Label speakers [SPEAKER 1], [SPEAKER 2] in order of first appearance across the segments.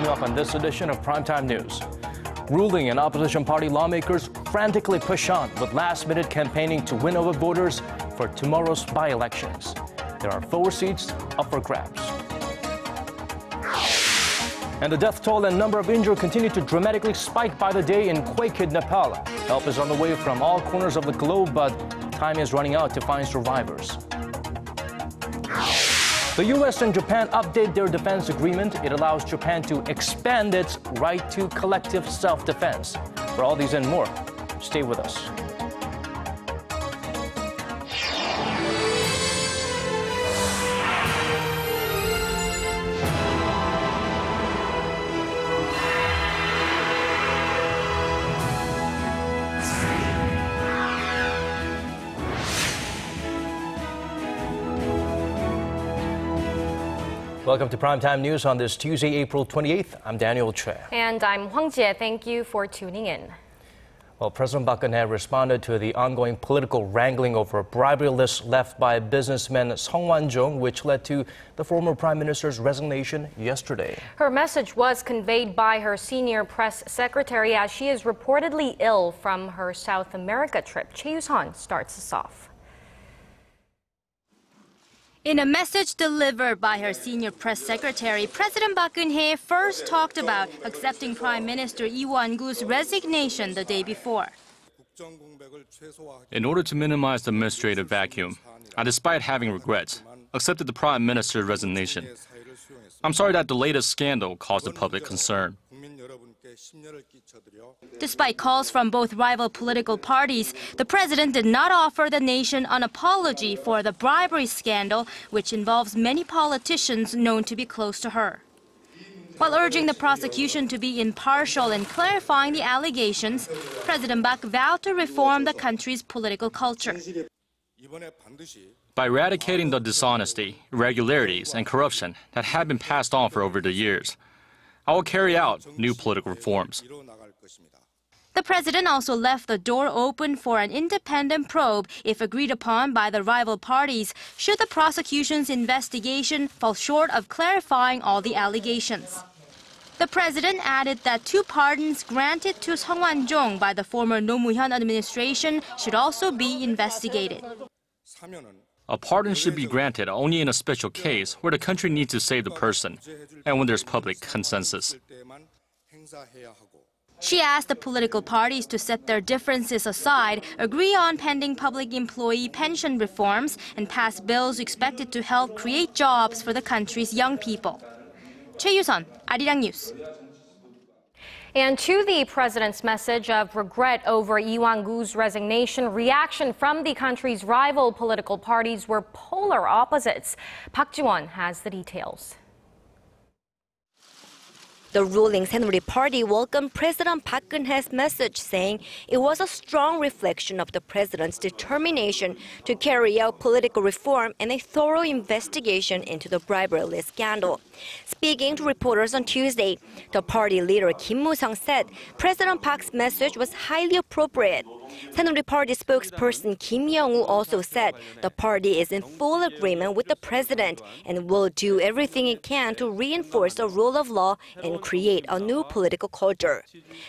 [SPEAKER 1] up on this edition of Primetime News. Ruling and opposition party lawmakers frantically push on with last-minute campaigning to win over voters for tomorrow's by-elections. There are 4 seats up for grabs. And the death toll and number of injured continue to dramatically spike by the day in quake-hit Nepal. Help is on the way from all corners of the globe, but time is running out to find survivors. The U.S. and Japan update their defense agreement. It allows Japan to expand its right to collective self-defense. For all these and more, stay with us. Welcome to Primetime News on this Tuesday, April 28th. I'm Daniel Choi.
[SPEAKER 2] And I'm Hwang Jie. Thank you for tuning in.
[SPEAKER 1] Well, President Park Geun-hye responded to the ongoing political wrangling over a bribery list left by businessman Sung Wan-jong, which led to the former Prime Minister's resignation yesterday.
[SPEAKER 2] Her message was conveyed by her senior press secretary as she is reportedly ill from her South America trip. Choi Yoo-sun starts us off.
[SPEAKER 3] In a message delivered by her senior press secretary, President Park Geun-hye first talked about accepting Prime Minister Lee Wan-koo's resignation the day before.
[SPEAKER 4] In order to minimize the administrative vacuum, I, despite having regrets, accepted the Prime Minister's resignation. I'm sorry that the latest scandal caused the public concern.
[SPEAKER 3] Despite calls from both rival political parties, the president did not offer the nation an apology for the bribery scandal, which involves many politicians known to be close to her. While urging the prosecution to be impartial in clarifying the allegations, President Park vowed to reform the country's political culture.
[SPEAKER 4] By eradicating the dishonesty, irregularities, and corruption that have been passed on for over the years, I will carry out new political reforms.
[SPEAKER 3] The president also left the door open for an independent probe if agreed upon by the rival parties should the prosecution's investigation fall short of clarifying all the allegations. The president added that 2 pardons granted to Sung Wan-jong by the former Roh Moo-hyun administration should also be investigated.
[SPEAKER 4] A pardon should be granted only in a special case where the country needs to save the person and when there's public consensus.
[SPEAKER 3] She asked the political parties to set their differences aside, agree on pending public employee pension reforms, and pass bills expected to help create jobs for the country's young people. Choi Yoo-sun, Arirang News.
[SPEAKER 2] And to the president's message of regret over Lee Wan-koo's resignation, reaction from the country's rival political parties were polar opposites. Park Ji-won has the details.
[SPEAKER 5] The ruling Saenuri Party welcomed President Park Geun-hye's message, saying it was a strong reflection of the president's determination to carry out political reform and a thorough investigation into the bribery list scandal. Speaking to reporters on Tuesday, the party leader Kim Moo-sung said President Park's message was highly appropriate. Saenuri Party spokesperson Kim Young-woo also said the party is in full agreement with the president and will do everything it can to reinforce the rule of law and create a new political culture.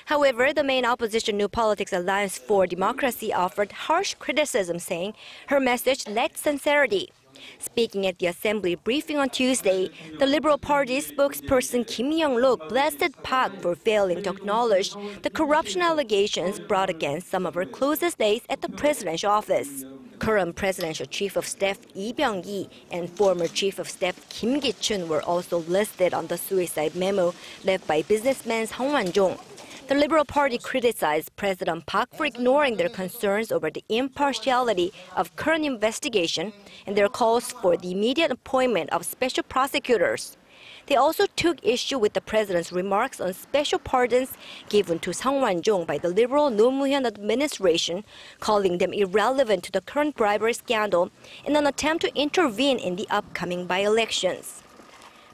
[SPEAKER 5] However, the main opposition New Politics Alliance for Democracy offered harsh criticism, saying her message lacked sincerity. Speaking at the assembly briefing on Tuesday, the Liberal Party's spokesperson Kim Young-look blasted Park for failing to acknowledge the corruption allegations brought against some of her closest aides at the presidential office. Current Presidential Chief of Staff Lee Byung-gi and former Chief of Staff Kim Ki-chun were also listed on the suicide memo left by businessman Sung Wan-jong. The Liberal Party criticized President Park for ignoring their concerns over the impartiality of current investigation and their calls for the immediate appointment of special prosecutors. They also took issue with the president's remarks on special pardons given to Sung Wan-jong by the liberal Roh Moo-hyun administration, calling them irrelevant to the current bribery scandal in an attempt to intervene in the upcoming by-elections.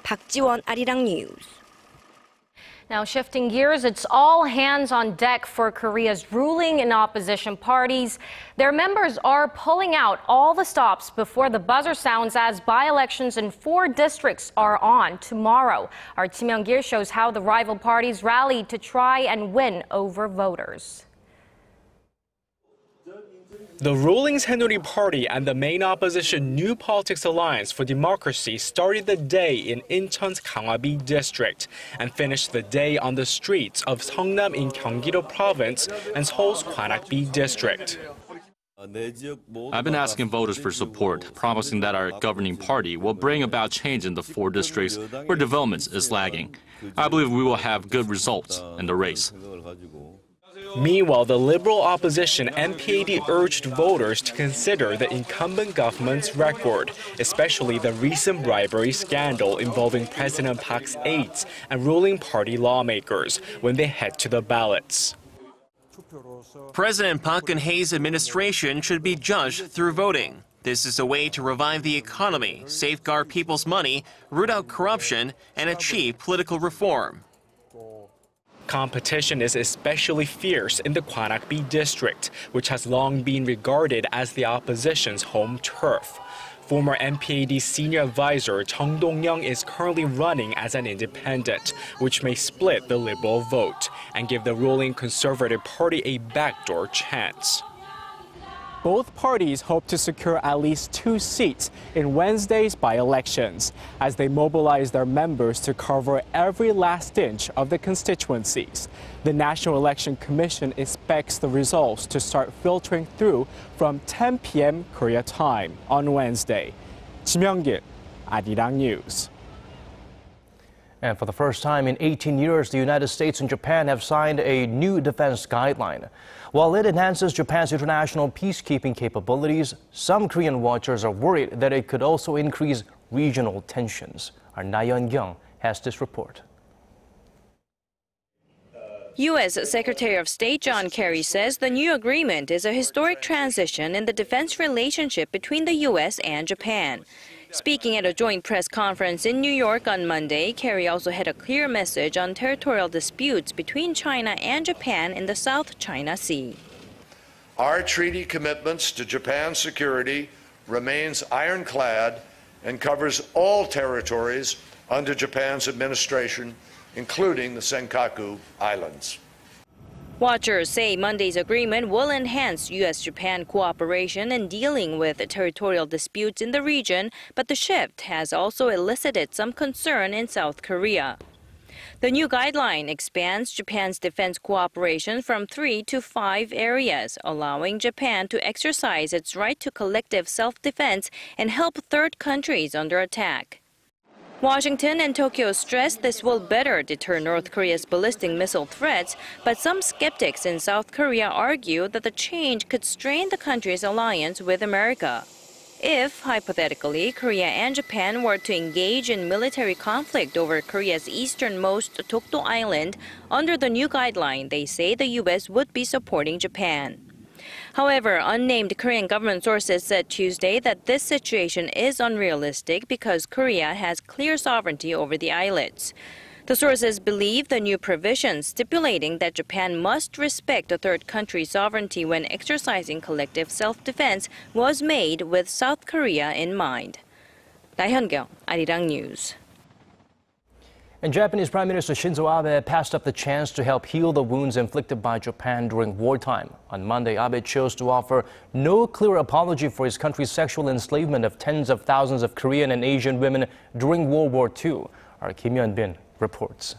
[SPEAKER 5] Park Ji-won, Arirang News.
[SPEAKER 2] Now, shifting gears, it's all hands on deck for Korea's ruling and opposition parties. Their members are pulling out all the stops before the buzzer sounds as by-elections in 4 districts are on tomorrow. Our Kim Young-gil shows how the rival parties rallied to try and win over voters.
[SPEAKER 6] The ruling Saenuri Party and the main opposition New Politics Alliance for Democracy started the day in Incheon's Gangwabi district and finished the day on the streets of Seongnam in Gyeonggi-do province and Seoul's Gwanak-bi district.
[SPEAKER 4] I've been asking voters for support, promising that our governing party will bring about change in the 4 districts where development is lagging. I believe we will have good results in the race.
[SPEAKER 6] Meanwhile, the liberal opposition MPAD urged voters to consider the incumbent government's record, especially the recent bribery scandal involving President Park's aides and ruling party lawmakers when they head to the ballots.
[SPEAKER 7] President Park Geun-hye's administration should be judged through voting. This is a way to revive the economy, safeguard people's money, root out corruption, and achieve political reform.
[SPEAKER 6] Competition is especially fierce in the Gwanak-bi district, which has long been regarded as the opposition's home turf. Former MPAD senior advisor Chung Dong-young is currently running as an independent, which may split the liberal vote and give the ruling Conservative Party a backdoor chance. Both parties hope to secure at least 2 seats in Wednesday's by-elections as they mobilize their members to cover every last inch of the constituencies. The National Election Commission expects the results to start filtering through from 10 p.m. Korea time on Wednesday. Kim Young-gil, Arirang News.
[SPEAKER 1] And for the first time in 18 years, the United States and Japan have signed a new defense guideline. While it enhances Japan's international peacekeeping capabilities, some Korean watchers are worried that it could also increase regional tensions. Our Na Yeon-kyung has this report.
[SPEAKER 8] U.S. Secretary of State John Kerry says the new agreement is a historic transition in the defense relationship between the U.S. and Japan. Speaking at a joint press conference in New York on Monday, Kerry also had a clear message on territorial disputes between China and Japan in the South China Sea.
[SPEAKER 9] Our treaty commitments to Japan's security remains ironclad and covers all territories under Japan's administration, including the Senkaku Islands.
[SPEAKER 8] Watchers say Monday's agreement will enhance U.S.-Japan cooperation in dealing with territorial disputes in the region, but the shift has also elicited some concern in South Korea. The new guideline expands Japan's defense cooperation from 3 to 5 areas, allowing Japan to exercise its right to collective self-defense and help third countries under attack. Washington and Tokyo stress this will better deter North Korea's ballistic missile threats, but some skeptics in South Korea argue that the change could strain the country's alliance with America. If, hypothetically, Korea and Japan were to engage in military conflict over Korea's easternmost Dokdo Island, under the new guideline, they say the U.S. would be supporting Japan. However, unnamed Korean government sources said Tuesday that this situation is unrealistic because Korea has clear sovereignty over the islets. The sources believe the new provision stipulating that Japan must respect a third country's sovereignty when exercising collective self-defense was made with South Korea in mind. Na Yeon-kyung, Arirang News.
[SPEAKER 1] And Japanese Prime Minister Shinzo Abe passed up the chance to help heal the wounds inflicted by Japan during wartime. On Monday, Abe chose to offer no clear apology for his country's sexual enslavement of tens of thousands of Korean and Asian women during World War II. Our Kim Yeon-bin reports.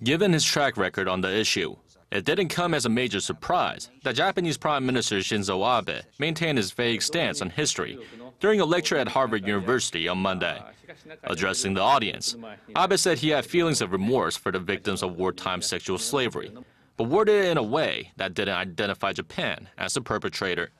[SPEAKER 4] Given his track record on the issue, it didn't come as a major surprise that Japanese Prime Minister Shinzo Abe maintained his vague stance on history during a lecture at Harvard University on Monday. Addressing the audience, Abe said he had feelings of remorse for the victims of wartime sexual slavery, but worded it in a way that didn't identify Japan as the perpetrator.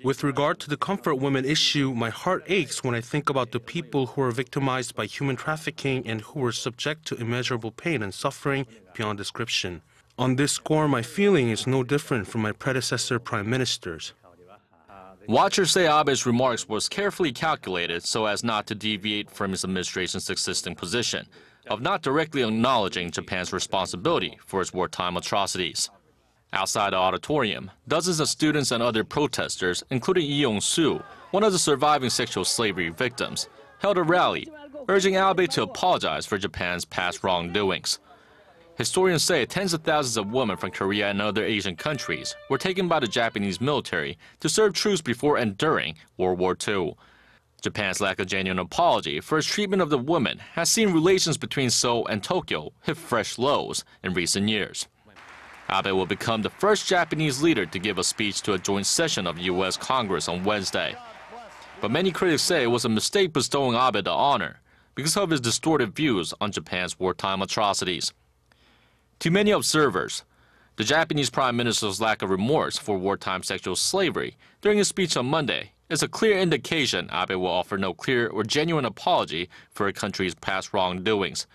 [SPEAKER 10] With regard to the comfort women issue, my heart aches when I think about the people who were victimized by human trafficking and who were subject to immeasurable pain and suffering beyond description. On this score, my feeling is no different from my predecessor prime ministers.
[SPEAKER 4] Watchers say Abe's remarks was carefully calculated so as not to deviate from his administration's existing position of not directly acknowledging Japan's responsibility for its wartime atrocities. Outside the auditorium, dozens of students and other protesters, including Lee Yong-soo, one of the surviving sexual slavery victims, held a rally, urging Abe to apologize for Japan's past wrongdoings. Historians say tens of thousands of women from Korea and other Asian countries were taken by the Japanese military to serve troops before and during World War II. Japan's lack of genuine apology for its treatment of the women has seen relations between Seoul and Tokyo hit fresh lows in recent years. Abe will become the first Japanese leader to give a speech to a joint session of U.S. Congress on Wednesday. But many critics say it was a mistake bestowing Abe the honor because of his distorted views on Japan's wartime atrocities. To many observers, the Japanese Prime Minister's lack of remorse for wartime sexual slavery during his speech on Monday is a clear indication Abe will offer no clear or genuine apology for a country's past wrongdoings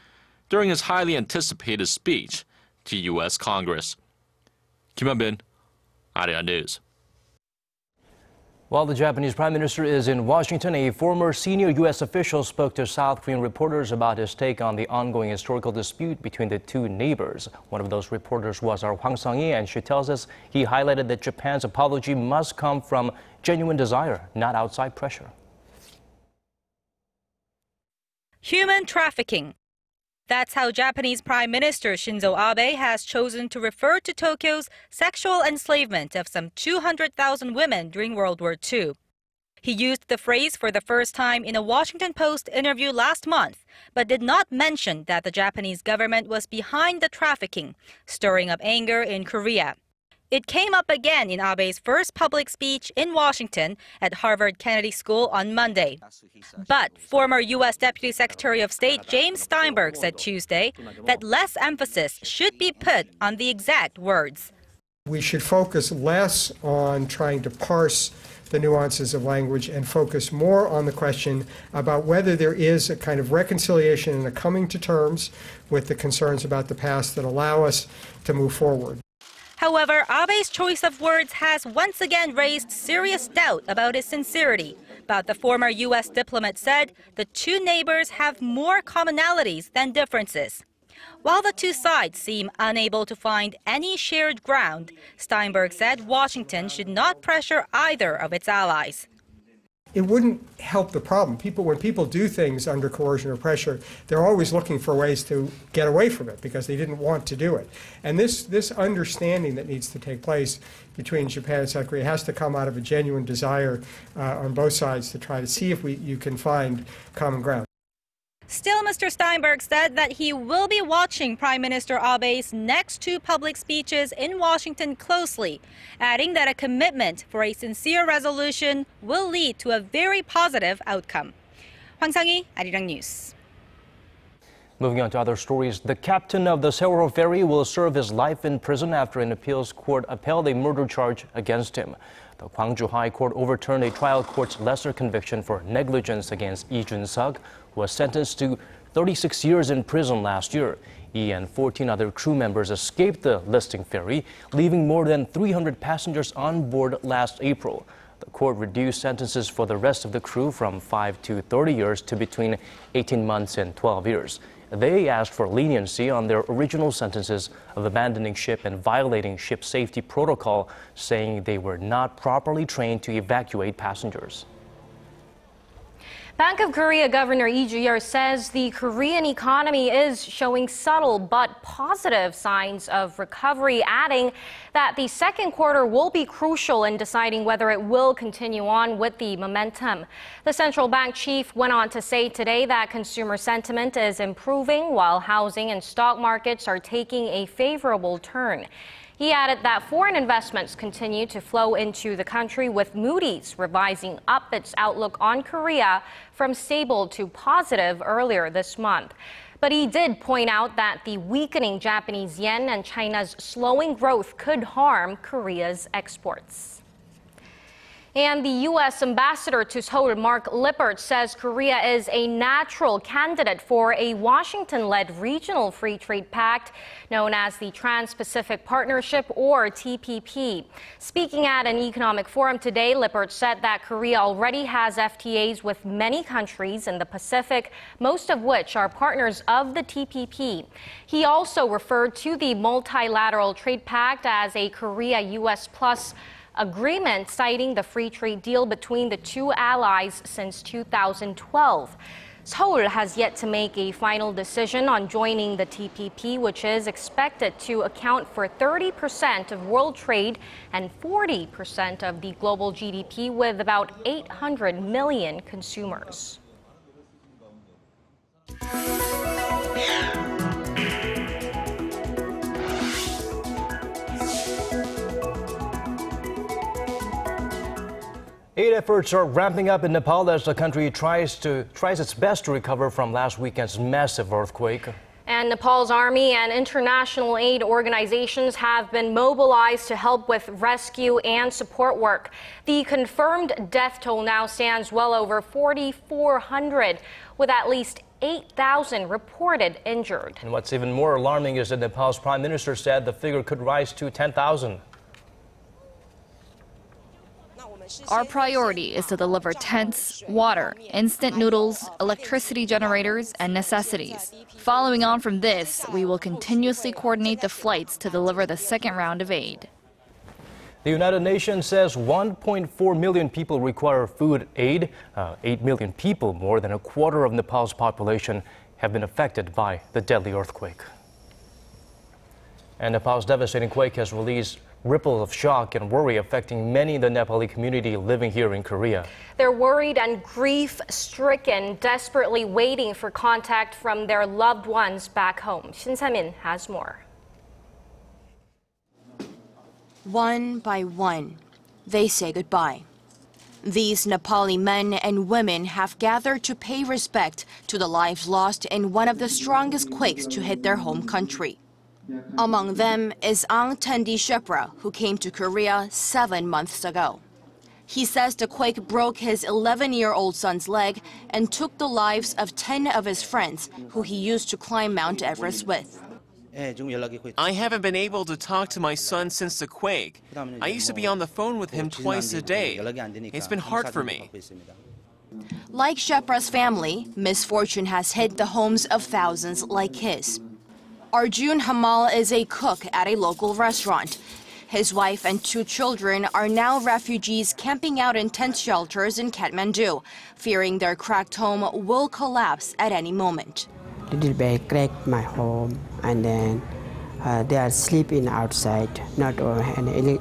[SPEAKER 4] during his highly anticipated speech to U.S. Congress. Kim Hyun-bin, Arirang News.
[SPEAKER 1] While the Japanese Prime Minister is in Washington, a former senior U.S. official spoke to South Korean reporters about his take on the ongoing historical dispute between the two neighbors. One of those reporters was our Hwang Sang-hee, and she tells us he highlighted that Japan's apology must come from genuine desire, not outside pressure.
[SPEAKER 11] Human trafficking. That's how Japanese Prime Minister Shinzo Abe has chosen to refer to Tokyo's sexual enslavement of some 200,000 women during World War II. He used the phrase for the first time in a Washington Post interview last month, but did not mention that the Japanese government was behind the trafficking, stirring up anger in Korea. It came up again in Abe's first public speech in Washington at Harvard Kennedy School on Monday. But former U.S. Deputy Secretary of State James Steinberg said Tuesday that less emphasis should be put on the exact words.
[SPEAKER 12] We should focus less on trying to parse the nuances of language and focus more on the question about whether there is a kind of reconciliation and a coming to terms with the concerns about the past that allow us to move forward.
[SPEAKER 11] However, Abe's choice of words has once again raised serious doubt about his sincerity. But the former U.S. diplomat said the two neighbors have more commonalities than differences. While the two sides seem unable to find any shared ground, Steinberg said Washington should not pressure either of its allies.
[SPEAKER 12] It wouldn't help the problem. When people do things under coercion or pressure, they're always looking for ways to get away from it because they didn't want to do it. And this understanding that needs to take place between Japan and South Korea has to come out of a genuine desire on both sides to try to see if you can find common ground.
[SPEAKER 11] Still, Mr. Steinberg said that he will be watching Prime Minister Abe's next two public speeches in Washington closely, adding that a commitment for a sincere resolution will lead to a very positive outcome. Hwang Sang-hee, Arirang News.
[SPEAKER 1] Moving on to other stories, the captain of the Sewol ferry will serve his life in prison after an appeals court upheld a murder charge against him. The Gwangju High Court overturned a trial court's lesser conviction for negligence against Lee Jun-suk, who was sentenced to 36 years in prison last year. He and 14 other crew members escaped the listing ferry, leaving more than 300 passengers on board last April. The court reduced sentences for the rest of the crew from 5 to 30 years to between 18 months and 12 years. They asked for leniency on their original sentences of abandoning ship and violating ship safety protocol, saying they were not properly trained to evacuate passengers.
[SPEAKER 2] Bank of Korea Governor Lee Ju-yeol says the Korean economy is showing subtle but positive signs of recovery, adding that the second quarter will be crucial in deciding whether it will continue on with the momentum. The central bank chief went on to say today that consumer sentiment is improving while housing and stock markets are taking a favorable turn. He added that foreign investments continue to flow into the country, with Moody's revising up its outlook on Korea from stable to positive earlier this month. But he did point out that the weakening Japanese yen and China's slowing growth could harm Korea's exports. And the U.S. ambassador to Seoul, Mark Lippert, says Korea is a natural candidate for a Washington-led regional free trade pact known as the Trans-Pacific Partnership, or TPP. Speaking at an economic forum today, Lippert said that Korea already has FTAs with many countries in the Pacific, most of which are partners of the TPP. He also referred to the multilateral trade pact as a Korea-U.S. plus agreement, citing the free trade deal between the two allies since 2012. Seoul has yet to make a final decision on joining the TPP, which is expected to account for 30% of world trade and 40% of the global GDP, with about 800 million consumers.
[SPEAKER 1] Aid efforts are ramping up in Nepal as the country tries its best to recover from last weekend's massive earthquake.
[SPEAKER 2] And Nepal's army and international aid organizations have been mobilized to help with rescue and support work. The confirmed death toll now stands well over 4,400, with at least 8,000 reported injured.
[SPEAKER 1] And what's even more alarming is that Nepal's Prime Minister said the figure could rise to 10,000.
[SPEAKER 13] Our priority is to deliver tents, water, instant noodles, electricity generators, and necessities. Following on from this, we will continuously coordinate the flights to deliver the second round of aid.
[SPEAKER 1] The United Nations says 1.4 million people require food aid. 8 million people, more than a quarter of Nepal's population, have been affected by the deadly earthquake. And Nepal's devastating quake has released ripples of shock and worry affecting many in the Nepali community living here in Korea.
[SPEAKER 2] They're worried and grief-stricken, desperately waiting for contact from their loved ones back home. Shin Se-min has more.
[SPEAKER 3] One by one, they say goodbye. These Nepali men and women have gathered to pay respect to the lives lost in one of the strongest quakes to hit their home country. Among them is Ang Tendi Shepra, who came to Korea 7 months ago. He says the quake broke his 11-year-old son's leg and took the lives of 10 of his friends, who he used to climb Mount Everest with.
[SPEAKER 7] I haven't been able to talk to my son since the quake. I used to be on the phone with him twice a day. It's been hard for me.
[SPEAKER 3] Like Shepra's family, misfortune has hit the homes of thousands like his. Arjun Hamal is a cook at a local restaurant. His wife and 2 children are now refugees camping out in tent shelters in Kathmandu, fearing their cracked home will collapse at any moment.
[SPEAKER 14] Little bit cracked my home, and then they are sleeping outside, not any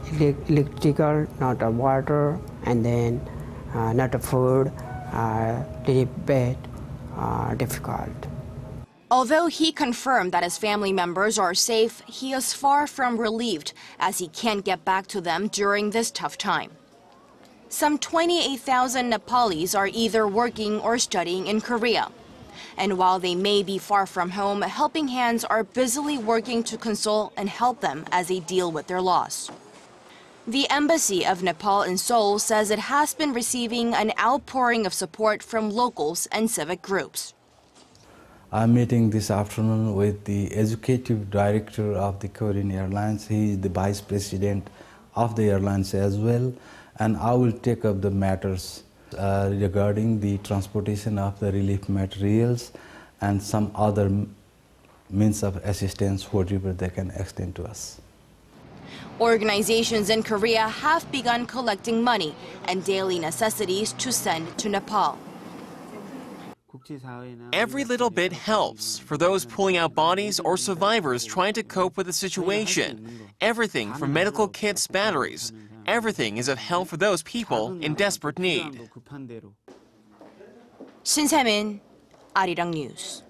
[SPEAKER 14] electrical, not a water, and then not a food, little bit difficult.
[SPEAKER 3] Although he confirmed that his family members are safe, he is far from relieved as he can't get back to them during this tough time. Some 28,000 Nepalis are either working or studying in Korea. And while they may be far from home, helping hands are busily working to console and help them as they deal with their loss. The Embassy of Nepal in Seoul says it has been receiving an outpouring of support from locals and civic groups.
[SPEAKER 15] I'm meeting this afternoon with the executive director of the Korean Airlines. He is the vice president of the airlines as well, and I will take up the matters regarding the transportation of the relief materials and some other means of assistance, whatever they can extend to us.
[SPEAKER 3] Organizations in Korea have begun collecting money and daily necessities to send to Nepal.
[SPEAKER 7] Every little bit helps for those pulling out bodies or survivors trying to cope with the situation. Everything from medical kits, batteries, everything is of help for those people in desperate need.
[SPEAKER 3] Shin Se-min, Arirang News.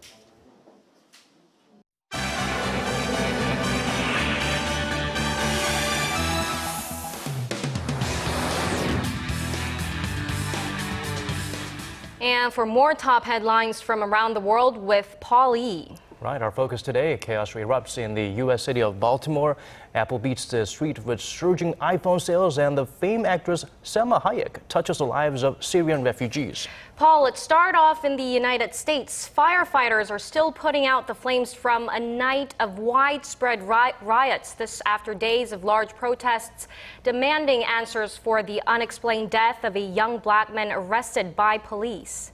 [SPEAKER 2] And for more top headlines from around the world with Paul E.
[SPEAKER 1] Right, our focus today, chaos erupts in the U.S. city of Baltimore. Apple beats the street with surging iPhone sales, and the famed actress Salma Hayek touches the lives of Syrian refugees.
[SPEAKER 2] Paul, let's start off in the United States. Firefighters are still putting out the flames from a night of widespread riots. This after days of large protests demanding answers for the unexplained death of a young black man arrested by police.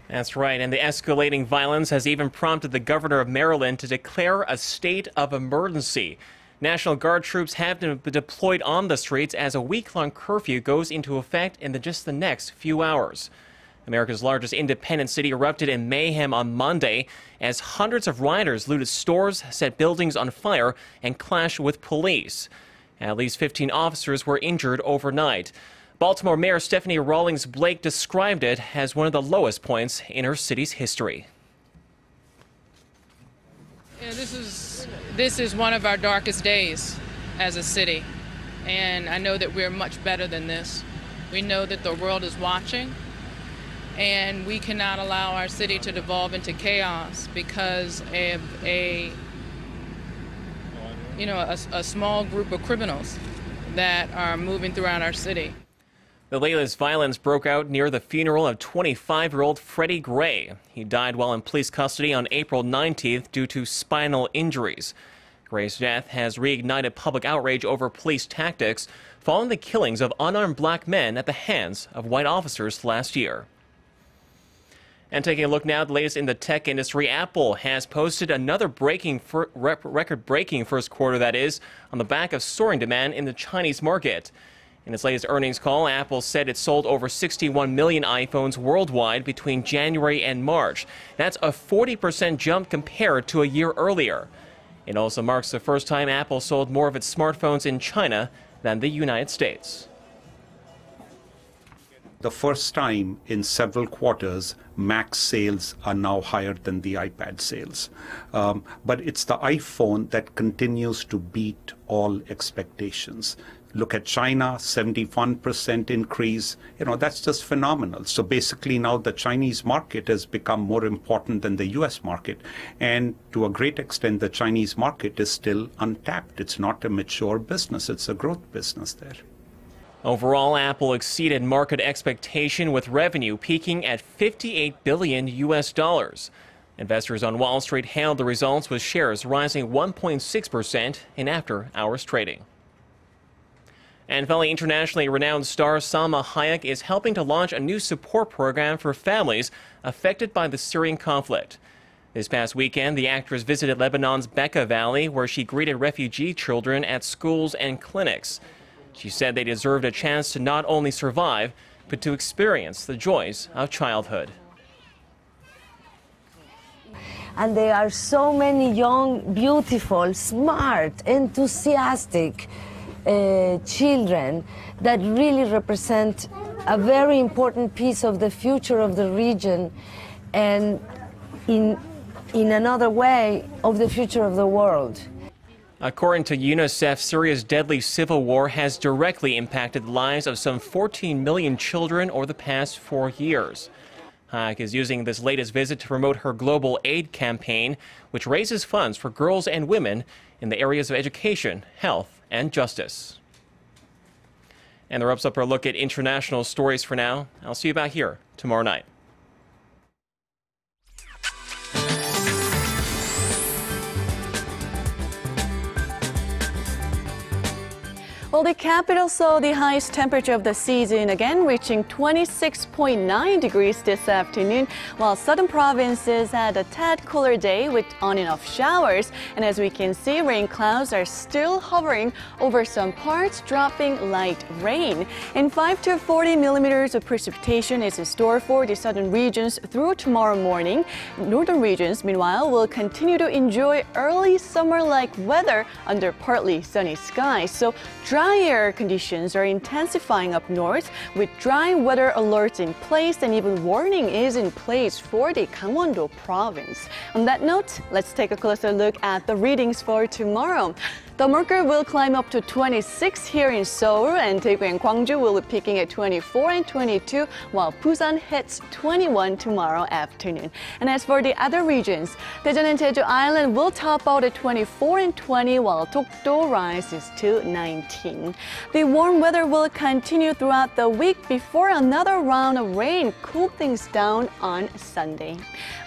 [SPEAKER 7] That's right, and the escalating violence has even prompted the governor of Maryland to declare a state of emergency. National Guard troops have been deployed on the streets as a week-long curfew goes into effect in just the next few hours. America's largest independent city erupted in mayhem on Monday as hundreds of rioters looted stores, set buildings on fire, and clashed with police. At least 15 officers were injured overnight. Baltimore Mayor Stephanie Rawlings Blake described it as one of the lowest points in her city's history.
[SPEAKER 16] Yeah, this is one of our darkest days as a city, and I know that we're much better than this. We know that the world is watching, and we cannot allow our city to devolve into chaos because of a small group of criminals that are moving throughout our city.
[SPEAKER 7] The latest violence broke out near the funeral of 25-year-old Freddie Gray. He died while in police custody on April 19th due to spinal injuries. Gray's death has reignited public outrage over police tactics following the killings of unarmed black men at the hands of white officers last year. And taking a look now at the latest in the tech industry, Apple has posted another record-breaking first quarter, that is, on the back of soaring demand in the Chinese market. In its latest earnings call, Apple said it sold over 61 million iPhones worldwide between January and March. That's a 40% jump compared to a year earlier. It also marks the first time Apple sold more of its smartphones in China than the United States.
[SPEAKER 17] The first time in several quarters, Mac sales are now higher than the iPad sales. But it's the iPhone that continues to beat all expectations. Look at China, 71% increase. That's just phenomenal. So basically now the Chinese market has become more important than the US market. And to a great extent, the Chinese market is still untapped. It's not a mature business. It's a growth business there.
[SPEAKER 7] Overall, Apple exceeded market expectation with revenue peaking at $58 billion. Investors on Wall Street hailed the results with shares rising 1.6% in after-hours trading. And finally, internationally renowned star Salma Hayek is helping to launch a new support program for families affected by the Syrian conflict. This past weekend, the actress visited Lebanon's Bekaa Valley, where she greeted refugee children at schools and clinics. She said they deserved a chance to not only survive, but to experience the joys of childhood.
[SPEAKER 18] And there are so many young, beautiful, smart, enthusiastic children that really represent a very important piece of the future of the region and in another way of the future of the world.
[SPEAKER 7] According to UNICEF, Syria's deadly civil war has directly impacted the lives of some 14 million children over the past 4 years. Hayek is using this latest visit to promote her global aid campaign, which raises funds for girls and women in the areas of education, health, and justice. And that wraps up our look at international stories for now. I'll see you back here tomorrow night.
[SPEAKER 19] Well, the capital saw the highest temperature of the season again, reaching 26.9 degrees this afternoon, while southern provinces had a tad cooler day with on and off showers. And as we can see, rain clouds are still hovering over some parts, dropping light rain. And 5 to 40 millimeters of precipitation is in store for the southern regions through tomorrow morning. Northern regions, meanwhile, will continue to enjoy early summer-like weather under partly sunny skies. So dry air conditions are intensifying up north with dry weather alerts in place, and even warning is in place for the Gangwon-do province. On that note, let's take a closer look at the readings for tomorrow. The mercury will climb up to 26 here in Seoul, and Daegu and Gwangju will be peaking at 24 and 22, while Busan hits 21 tomorrow afternoon. And as for the other regions, Daejeon and Jeju Island will top out at 24 and 20, while Dokdo rises to 19. The warm weather will continue throughout the week before another round of rain cool things down on Sunday.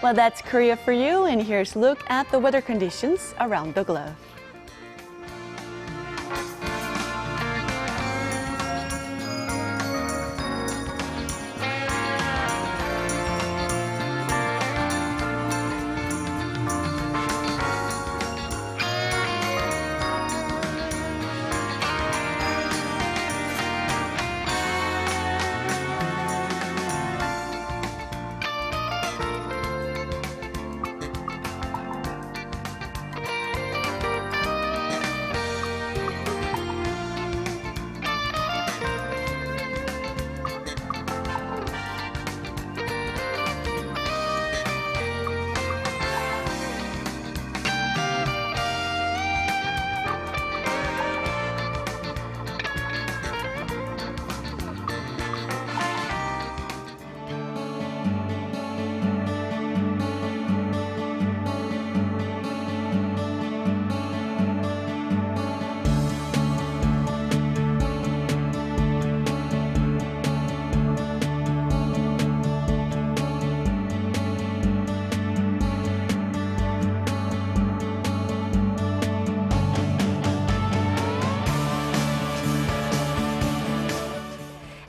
[SPEAKER 19] Well, that's Korea for you, and here's a look at the weather conditions around the globe.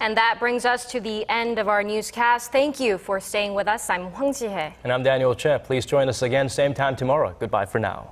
[SPEAKER 2] And that brings us to the end of our newscast. Thank you for staying with us. I'm Hwang Ji-hye.
[SPEAKER 1] And I'm Daniel Che. Please join us again same time tomorrow. Goodbye for now.